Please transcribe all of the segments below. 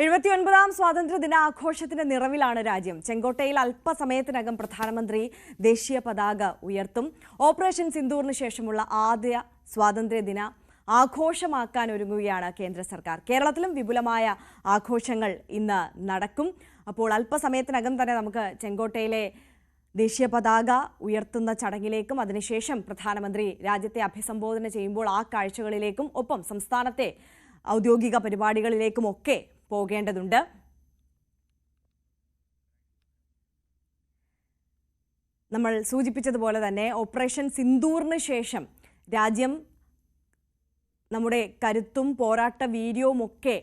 79ാം സ്വാതന്ത്ര്യ ദിനാഘോഷത്തിന്റെ നിറവിലാണ് രാജ്യം. ചെങ്കോട്ടയിൽ അല്പസമയത്തിനകം പ്രധാനമന്ത്രി ദേശീയ പതാക ഉയർത്തും. ഓപ്പറേഷൻ സിന്ദൂറിന് ശേഷമുള്ള ആദ്യ സ്വാതന്ത്ര്യ ദിന ആഘോഷമാക്കാൻ ഒരുങ്ങുകയാണ് കേന്ദ്ര സർക്കാർ. കേരളത്തിലും വിപുലമായ ആഘോഷങ്ങൾ ഇന്ന് നടക്കും. അപ്പോൾ അല്പസമയത്തിനകം തന്നെ നമുക്ക് ചെങ്കോട്ടയിലെ ദേശീയ പതാക ഉയർത്തുന്ന ചടങ്ങിലേക്കും അതിനുശേഷം പ്രധാനമന്ത്രി രാജ്യത്തെ അഭിസംബോധന ചെയ്യുമ്പോൾ ആ കാഴ്ചകളിലേക്കും ഒപ്പം സംസ്ഥാനത്തെ ഔദ്യോഗിക പരിപാടികളിലേക്കുമൊക്കെ പോകേണ്ടതുണ്ട്. നമ്മൾ സൂചിപ്പിച്ചതുപോലെ തന്നെ ഓപ്പറേഷൻ സിന്ദൂറിന് ശേഷം രാജ്യം നമ്മുടെ കരുത്തും പോരാട്ട വീര്യവും ഒക്കെ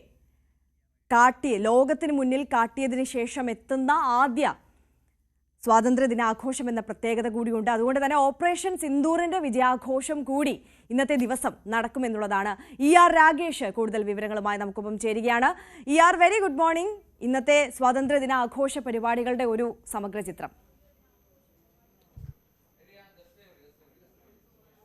ലോകത്തിന് മുന്നിൽ കാട്ടിയതിന് ശേഷം എത്തുന്ന ആദ്യ സ്വാതന്ത്ര്യ ദിനാഘോഷം എന്ന പ്രത്യേകത കൂടിയുണ്ട്. അതുകൊണ്ട് തന്നെ ഓപ്പറേഷൻ സിന്ദൂറിന്റെ വിജയാഘോഷം കൂടി ഇന്നത്തെ ദിവസം നടക്കുമെന്നുള്ളതാണ്. ER രാഗേഷ് കൂടുതൽ വിവരങ്ങളുമായി നമുക്കൊപ്പം ചേരുകയാണ്. ER, very good morning. ഇന്നത്തെ സ്വാതന്ത്ര്യ ദിനാഘോഷ പരിപാടികളുടെ ഒരു സമഗ്ര ചിത്രം.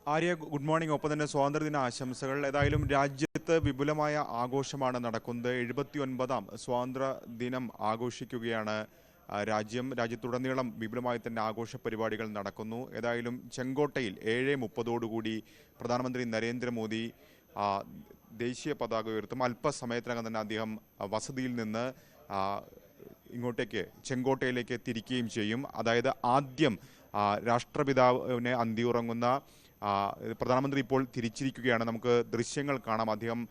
Arya, good morning. ഒപ്പം തന്നെ സ്വാതന്ത്ര്യദിന ആശംസകൾ. ഏതായാലും രാജ്യത്ത് വിപുലമായ ആഘോഷമാണ് നടക്കുന്നത്. 79ാം സ്വാതന്ത്ര്യ ദിനം ആഘോഷിക്കുകയാണ് രാജ്യത്തുടനീളം വിപുലമായി തന്നെ ആഘോഷ പരിപാടികൾ നടക്കുന്നു. ഏതായാലും ചെങ്കോട്ടയിൽ 7:30 പ്രധാനമന്ത്രി നരേന്ദ്രമോദി ദേശീയ പതാക ഉയർത്തും. അല്പസമയത്തിനകം തന്നെ അദ്ദേഹം വസതിയിൽ നിന്ന് ഇങ്ങോട്ടേക്ക് ചെങ്കോട്ടയിലേക്ക് തിരിക്കുകയും ചെയ്യും. അതായത് ആദ്യം രാഷ്ട്രപിതാവിനെ അന്തിയുറങ്ങുന്ന പ്രധാനമന്ത്രി ഇപ്പോൾ തിരിച്ചിരിക്കുകയാണ്. നമുക്ക് ദൃശ്യങ്ങൾ കാണാം. അദ്ദേഹം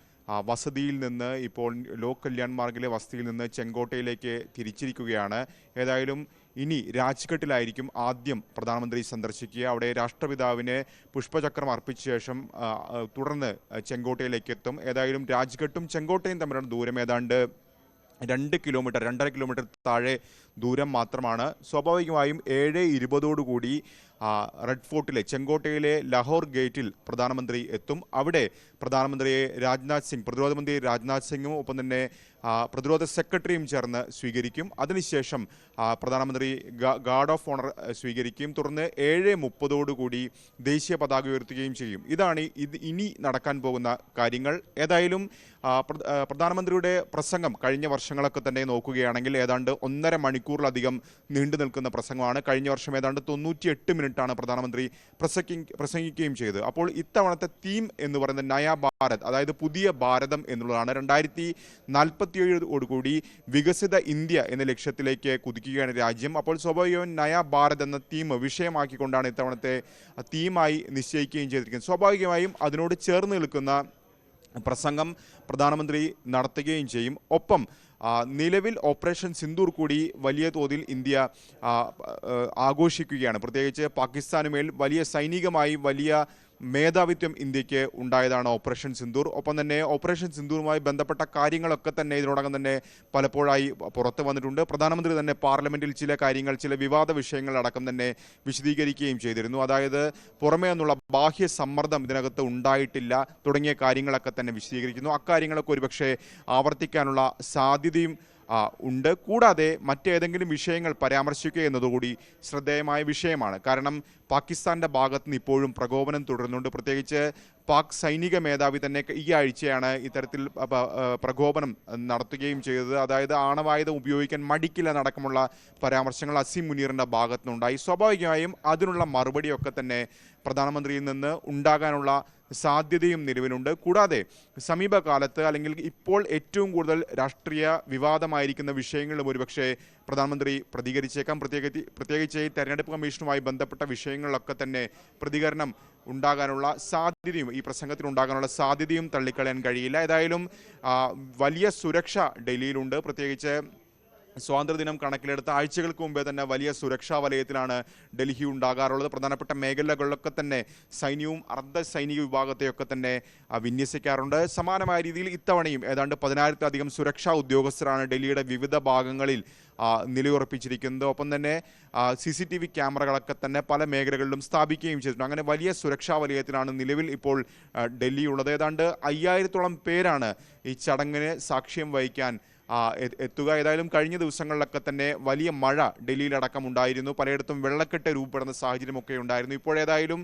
വസതിയിൽ നിന്ന് ഇപ്പോൾ ലോക് കല്യാൺ മാർഗിലെ വസതിയിൽ നിന്ന് ചെങ്കോട്ടയിലേക്ക് തിരിച്ചിരിക്കുകയാണ്. ഏതായാലും ഇനി രാജ്ഘട്ടിലായിരിക്കും ആദ്യം പ്രധാനമന്ത്രി സന്ദർശിക്കുക. അവിടെ രാഷ്ട്രപിതാവിന് പുഷ്പചക്രം അർപ്പിച്ച ശേഷം തുടർന്ന് ചെങ്കോട്ടയിലേക്ക് എത്തും. ഏതായാലും രാജ്ഘട്ടും ചെങ്കോട്ടയും തമ്മിലുള്ള ദൂരം ഏതാണ്ട് 2.5 കിലോമീറ്റർ താഴെ ദൂരം മാത്രമാണ്. സ്വാഭാവികമായും 7:20 റെഡ് ഫോർട്ടിലെ ചെങ്കോട്ടയിലെ ലാഹോർ ഗേറ്റിൽ പ്രധാനമന്ത്രി എത്തും. അവിടെ പ്രധാനമന്ത്രിയെ പ്രതിരോധ മന്ത്രി രാജ്നാഥ് സിംഗും ഒപ്പം തന്നെ പ്രതിരോധ സെക്രട്ടറിയും ചേർന്ന് സ്വീകരിക്കും. അതിനുശേഷം പ്രധാനമന്ത്രി ഗാർഡ് ഓഫ് ഓണർ സ്വീകരിക്കുകയും തുടർന്ന് 7:30 ദേശീയ പതാക ഉയർത്തുകയും ചെയ്യും. ഇതാണ് ഇനി നടക്കാൻ പോകുന്ന കാര്യങ്ങൾ. ഏതായാലും പ്രധാനമന്ത്രിയുടെ പ്രസംഗം കഴിഞ്ഞ വർഷങ്ങളൊക്കെ തന്നെ നോക്കുകയാണെങ്കിൽ ഏതാണ്ട് 1.5 മണിക്കൂറിലധികം നീണ്ടു നിൽക്കുന്ന പ്രസംഗമാണ്. കഴിഞ്ഞ വർഷം ഏതാണ്ട് 98 മിനിറ്റാണ് പ്രധാനമന്ത്രി പ്രസംഗിക്കുകയും ചെയ്തത്. അപ്പോൾ ഇത്തവണത്തെ തീം എന്ന് പറയുന്നത് നയാ ഭാരത്, അതായത് പുതിയ ഭാരതം എന്നുള്ളതാണ്. 2047 വികസിത ഇന്ത്യ എന്ന ലക്ഷ്യത്തിലേക്ക് കുതിക്കുകയാണ് രാജ്യം. അപ്പോൾ സ്വാഭാവികമായും നയാ ഭാരത് എന്ന തീം വിഷയമാക്കിക്കൊണ്ടാണ് ഇത്തവണത്തെ തീമായി നിശ്ചയിക്കുകയും ചെയ്തിരിക്കുന്നത്. സ്വാഭാവികമായും അതിനോട് ചേർന്ന് നിൽക്കുന്ന പ്രസംഗം പ്രധാനമന്ത്രി നടത്തുകയും ചെയ്യും. ഒപ്പം നിലവിൽ ഓപ്പറേഷൻ സിന്ദൂർ കൂടി വലിയ തോതിൽ ഇന്ത്യ ആഘോഷിക്കുകയാണ്. പ്രത്യേകിച്ച് പാകിസ്ഥാനുമേൽ വലിയ സൈനികമായി വലിയ മേധാവിത്വം ഇന്ത്യക്ക് ഉണ്ടായതാണ് ഓപ്പറേഷൻ സിന്ദൂർ. ഒപ്പം തന്നെ ഓപ്പറേഷൻ സിന്ദൂറുമായി ബന്ധപ്പെട്ട കാര്യങ്ങളൊക്കെ തന്നെ ഇതിനോടകം തന്നെ പലപ്പോഴായി പുറത്തു വന്നിട്ടുണ്ട്. പ്രധാനമന്ത്രി തന്നെ പാർലമെന്റിൽ ചില കാര്യങ്ങൾ, ചില വിവാദ വിഷയങ്ങൾ അടക്കം തന്നെ വിശദീകരിക്കുകയും ചെയ്തിരുന്നു. അതായത് പുറമേ നിന്നുള്ള ബാഹ്യ സമ്മർദ്ദം ഇതിനകത്ത് ഉണ്ടായിട്ടില്ല തുടങ്ങിയ കാര്യങ്ങളൊക്കെ തന്നെ വിശദീകരിക്കുന്നു. അക്കാര്യങ്ങളൊക്കെ ഒരുപക്ഷെ ആവർത്തിക്കാനുള്ള സാധ്യതയും ഉണ്ട്. കൂടാതെ മറ്റേതെങ്കിലും വിഷയങ്ങൾ പരാമർശിക്കുക എന്നതുകൂടി ശ്രദ്ധേയമായ വിഷയമാണ്. കാരണം പാകിസ്ഥാന്റെ ഭാഗത്ത് നിന്ന് ഇപ്പോഴും പ്രകോപനം തുടരുന്നുണ്ട്. പ്രത്യേകിച്ച് പാക് സൈനിക മേധാവി തന്നെ ഈ ആഴ്ചയാണ് ഇത്തരത്തിൽ പ്രകോപനം നടത്തുകയും ചെയ്തത്. അതായത് ആണവായുധം ഉപയോഗിക്കാൻ മടിക്കില്ലെന്നടക്കമുള്ള പരാമർശങ്ങൾ അസീം മുനീറിന്റെ ഭാഗത്തു നിന്നുണ്ടായി. സ്വാഭാവികമായും അതിനുള്ള മറുപടിയൊക്കെ തന്നെ പ്രധാനമന്ത്രിയിൽ നിന്ന് ഉണ്ടാകാനുള്ള സാധ്യതയും നിലവിലുണ്ട്. കൂടാതെ സമീപകാലത്ത് അല്ലെങ്കിൽ ഇപ്പോൾ ഏറ്റവും കൂടുതൽ രാഷ്ട്രീയ വിവാദമായിരിക്കുന്ന വിഷയങ്ങളിലും ഒരുപക്ഷെ പ്രധാനമന്ത്രി പ്രതികരിച്ചേക്കാം. പ്രത്യേകിച്ച് ഈ തെരഞ്ഞെടുപ്പ് കമ്മീഷനുമായി ബന്ധപ്പെട്ട വിഷയങ്ങളിലൊക്കെ തന്നെ പ്രതികരണം ഉണ്ടാകാനുള്ള സാധ്യതയും ഈ പ്രസംഗത്തിൽ ഉണ്ടാകാനുള്ള സാധ്യതയും തള്ളിക്കളയാൻ കഴിയില്ല. ഏതായാലും വലിയ സുരക്ഷ ഡൽഹിയിലുണ്ട്. പ്രത്യേകിച്ച് സ്വാതന്ത്ര്യദിനം കണക്കിലെടുത്ത ആഴ്ചകൾക്ക് മുമ്പേ തന്നെ വലിയ സുരക്ഷാ വലയത്തിലാണ് ഡൽഹി ഉണ്ടാകാറുള്ളത്. പ്രധാനപ്പെട്ട മേഖലകളിലൊക്കെ തന്നെ സൈന്യവും അർദ്ധ സൈനിക വിഭാഗത്തെയൊക്കെ തന്നെ വിന്യസിക്കാറുണ്ട്. സമാനമായ രീതിയിൽ ഇത്തവണയും ഏതാണ്ട് 10,000-ലധികം സുരക്ഷാ ഉദ്യോഗസ്ഥരാണ് ഡൽഹിയുടെ വിവിധ ഭാഗങ്ങളിൽ നിലയുറപ്പിച്ചിരിക്കുന്നത്. ഒപ്പം തന്നെ CCTV ക്യാമറകളൊക്കെ തന്നെ പല മേഖലകളിലും സ്ഥാപിക്കുകയും ചെയ്തിട്ടുണ്ട്. അങ്ങനെ വലിയ സുരക്ഷാ വലയത്തിലാണ് നിലവിൽ ഇപ്പോൾ ഡൽഹി ഉള്ളത്. ഏതാണ്ട് 5000-ഓളം പേരാണ് ഈ ചടങ്ങിന് സാക്ഷ്യം വഹിക്കാൻ എത്തുക. ഏതായാലും കഴിഞ്ഞ ദിവസങ്ങളിലൊക്കെ തന്നെ വലിയ മഴ ഡൽഹിയിലടക്കം ഉണ്ടായിരുന്നു. പലയിടത്തും വെള്ളക്കെട്ട് രൂപപ്പെടുന്ന സാഹചര്യമൊക്കെ ഉണ്ടായിരുന്നു. ഇപ്പോഴേതായാലും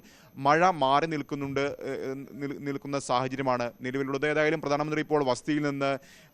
മഴ മാറി നിൽക്കുന്ന സാഹചര്യമാണ് നിലവിലുള്ളത്. ഏതായാലും പ്രധാനമന്ത്രി ഇപ്പോൾ വസതിയിൽ നിന്ന്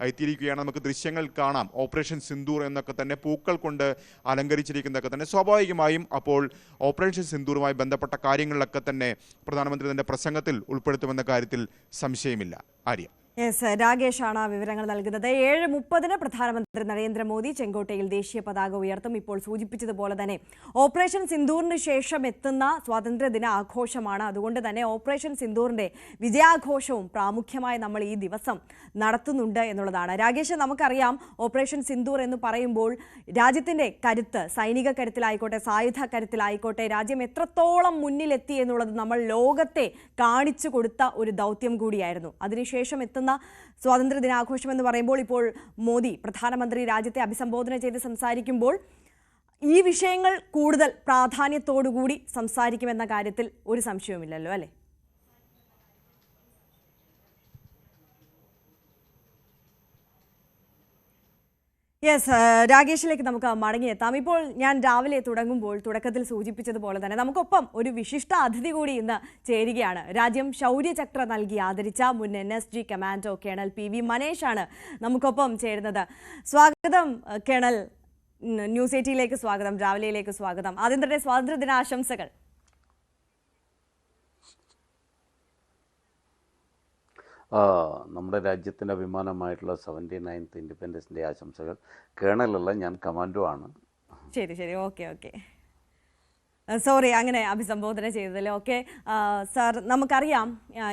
എത്തിയിരിക്കുകയാണ്. നമുക്ക് ദൃശ്യങ്ങൾ കാണാം. ഓപ്പറേഷൻ സിന്ദൂർ എന്നൊക്കെ തന്നെ പൂക്കൾ കൊണ്ട് അലങ്കരിച്ചിരിക്കുന്നതൊക്കെ തന്നെ സ്വാഭാവികമായും അപ്പോൾ ഓപ്പറേഷൻ സിന്ദൂറുമായി ബന്ധപ്പെട്ട കാര്യങ്ങളിലൊക്കെ തന്നെ പ്രധാനമന്ത്രി തന്റെ പ്രസംഗത്തിൽ ഉൾപ്പെടുത്തുമെന്ന കാര്യത്തിൽ സംശയമില്ല. ആര്യ. യെസ്, രാകേഷാണ് വിവരങ്ങൾ നൽകുന്നത്. 7:30 പ്രധാനമന്ത്രി നരേന്ദ്രമോദി ചെങ്കോട്ടയിൽ ദേശീയ പതാക ഉയർത്തും. ഇപ്പോൾ സൂചിപ്പിച്ചതുപോലെ തന്നെ ഓപ്പറേഷൻ സിന്ദൂറിന് ശേഷം എത്തുന്ന സ്വാതന്ത്ര്യദിന ആഘോഷമാണ്. അതുകൊണ്ട് തന്നെ ഓപ്പറേഷൻ സിന്ദൂറിന്റെ വിജയാഘോഷവും പ്രാമുഖ്യമായി നമ്മൾ ഈ ദിവസം നടത്തുന്നുണ്ട് എന്നുള്ളതാണ്. രാകേഷ്, നമുക്കറിയാം ഓപ്പറേഷൻ സിന്ദൂർ എന്ന് പറയുമ്പോൾ രാജ്യത്തിന്റെ കരുത്ത്, സൈനിക കരുത്തിലായിക്കോട്ടെ സായുധ കരുത്തിലായിക്കോട്ടെ, രാജ്യം എത്രത്തോളം മുന്നിലെത്തി എന്നുള്ളത് നമ്മൾ ലോകത്തെ കാണിച്ചു കൊടുത്ത ഒരു ദൗത്യം കൂടിയായിരുന്നു. അതിനുശേഷം എത്തുന്ന സ്വാതന്ത്ര്യ ദിനാഘോഷം എന്ന് പറയുമ്പോൾ ഇപ്പോൾ മോദി പ്രധാനമന്ത്രി രാജ്യത്തെ അഭിസംബോധന ചെയ്ത് സംസാരിക്കുമ്പോൾ ഈ വിഷയങ്ങൾ കൂടുതൽ പ്രാധാന്യത്തോടുകൂടി സംസാരിക്കുമെന്ന കാര്യത്തിൽ ഒരു സംശയവുമില്ലല്ലോ, അല്ലേ? യെസ്, രാകേഷിലേക്ക് നമുക്ക് മടങ്ങിയെത്താം. ഇപ്പോൾ ഞാൻ രാവിലെ തുടക്കത്തിൽ സൂചിപ്പിച്ചതുപോലെ തന്നെ നമുക്കൊപ്പം ഒരു വിശിഷ്ട അതിഥി കൂടി ഇന്ന് ചേരുകയാണ്. രാജ്യം ശൗര്യചക്ര നൽകി ആദരിച്ച മുൻ NSG കമാൻഡോ കേണൽ PV മനേഷാണ് നമുക്കൊപ്പം ചേരുന്നത്. സ്വാഗതം കേണൽ. ന്യൂസ് 18ലേക്ക് സ്വാഗതം, രാവിലെയിലേക്ക് സ്വാഗതം. ആദ്യം തന്നെ സ്വാതന്ത്ര്യദിനാശംസകൾ. നമ്മുടെ രാജ്യത്തിൻ്റെ അഭിമാനമായിട്ടുള്ള 79th ഇൻഡിപെൻഡൻസ് ഡേ ആശംസകൾ. കേണലല്ല, ഞാൻ കമാൻഡോ ആണ്. ശരി, ഓക്കെ. സോറി, അങ്ങനെ അഭിസംബോധന ചെയ്തതല്ലേ. ഓക്കെ സാർ, നമുക്കറിയാം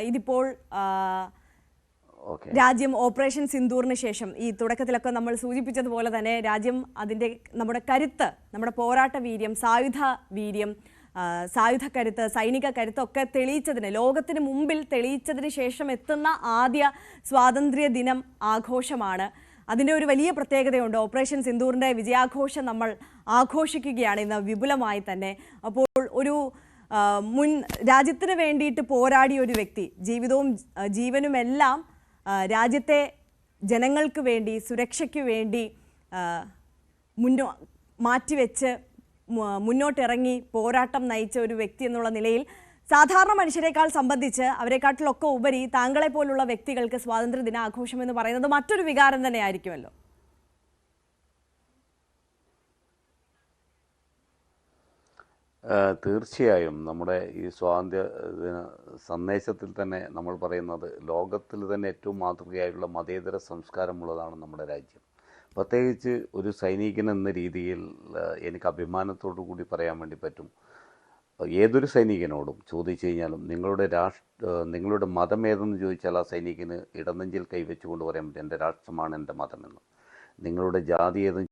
ഇതിപ്പോൾ രാജ്യം ഓപ്പറേഷൻ സിന്ദൂറിന് ശേഷം ഈ തുടക്കത്തിലൊക്കെ നമ്മൾ സൂചിപ്പിച്ചതുപോലെ തന്നെ രാജ്യം നമ്മുടെ കരുത്ത്, നമ്മുടെ പോരാട്ട വീര്യം, സായുധ വീര്യം, സായുധ കരുത്ത്, സൈനിക കരുത്തൊക്കെ തെളിയിച്ചതിന്, ലോകത്തിന് മുമ്പിൽ തെളിയിച്ചതിന് ശേഷം എത്തുന്ന ആദ്യ സ്വാതന്ത്ര്യ ദിനം ആഘോഷമാണ്. അതിൻ്റെ ഒരു വലിയ പ്രത്യേകതയുണ്ട്. ഓപ്പറേഷൻ സിന്ദൂറിൻ്റെ വിജയാഘോഷം നമ്മൾ ആഘോഷിക്കുകയാണ് ഇന്ന് വിപുലമായി തന്നെ. അപ്പോൾ ഒരു രാജ്യത്തിന് വേണ്ടിയിട്ട് പോരാടിയ ഒരു വ്യക്തി, ജീവിതവും ജീവനുമെല്ലാം രാജ്യത്തെ ജനങ്ങൾക്ക് വേണ്ടി, സുരക്ഷയ്ക്ക് വേണ്ടി മാറ്റിവെച്ച് മുന്നോട്ടിറങ്ങി പോരാട്ടം നയിച്ച ഒരു വ്യക്തി എന്നുള്ള നിലയിൽ സാധാരണ മനുഷ്യരെക്കാൾ സംബന്ധിച്ച് അവരെക്കാട്ടിലൊക്കെ ഉപരി താങ്കളെ പോലുള്ള വ്യക്തികൾക്ക് സ്വാതന്ത്ര്യ ദിനാഘോഷം എന്ന് പറയുന്നത് മറ്റൊരു വികാരം തന്നെ ആയിരിക്കുമല്ലോ. തീർച്ചയായും നമ്മുടെ ഈ സ്വാതന്ത്ര്യ ദിന സന്ദേശത്തിൽ തന്നെ നമ്മൾ പറയുന്നത് ലോകത്തിൽ തന്നെ ഏറ്റവും മാതൃകയായിട്ടുള്ള മതേതര സംസ്കാരമുള്ളതാണ് നമ്മുടെ രാജ്യം. പ്രത്യേകിച്ച് ഒരു സൈനികൻ എന്ന രീതിയിൽ എനിക്ക് അഭിമാനത്തോടു കൂടി പറയാൻ വേണ്ടി പറ്റും, ഏതൊരു സൈനികനോടും ചോദിച്ചു കഴിഞ്ഞാലും നിങ്ങളുടെ മതം ഏതെന്ന് ചോദിച്ചാൽ ആ സൈനികന് ഇടനെഞ്ചിൽ കൈവച്ചുകൊണ്ട് പറയാൻ പറ്റും എൻ്റെ രാഷ്ട്രമാണ് എൻ്റെ മതമെന്ന്. നിങ്ങളുടെ ജാതി ഏതെന്ന്